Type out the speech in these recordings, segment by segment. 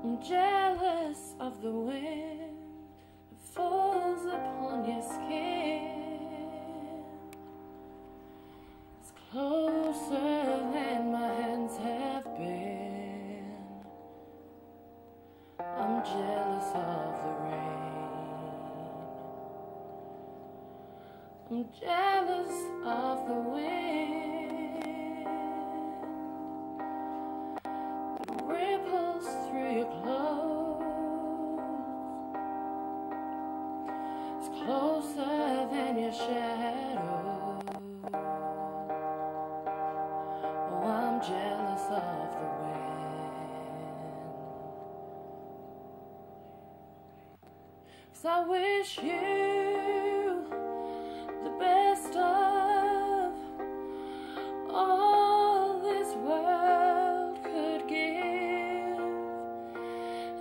I'm jealous of the wind that falls upon your skin. It's closer than my hands have been. I'm jealous of the rain. I'm jealous of the wind that ripples through your clothes. It's closer than your shadow. Oh, I'm jealous of the wind. 'Cause I wish you the best of all this world could give.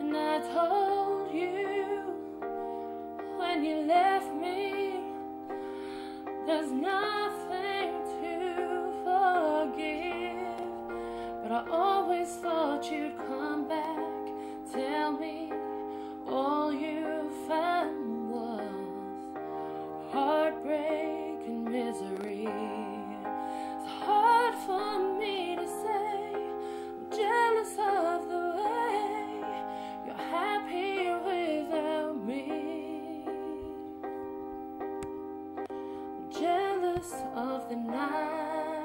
And I told you when you left me, there's nothing to forgive. But I always thought you'd come back, tell me all you found was heartbreak and misery. It's hard for me to say, I'm jealous of the way you're happy without me. I'm jealous of the night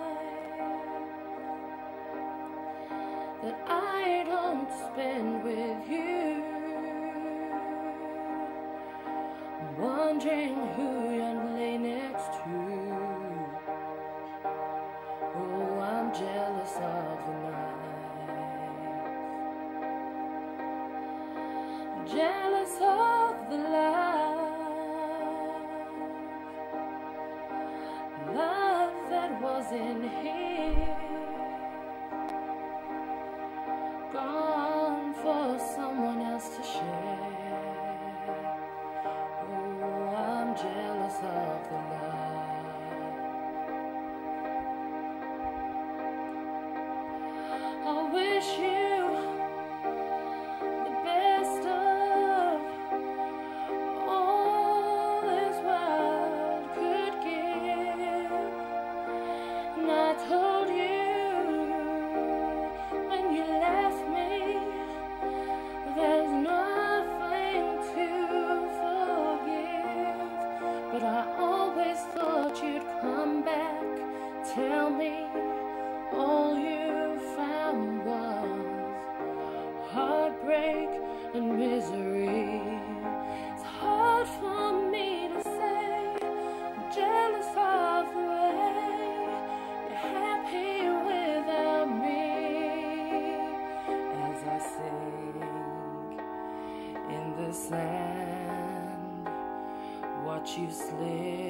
that I don't spend with you. I'm wondering who you'll lay next to. Oh, I'm jealous of the night. I'm jealous of the love that wasn't here, gone for someone else to share. Oh, I'm jealous of the love. I wish you the best of all this world could give. And I told you when you left me, there's nothing to forgive. But I always thought you'd come back, tell me all you found was heartbreak and misery. It's hard for me to say, I'm jealous of the way you're happy without me. As I sink in the sand, watch you slip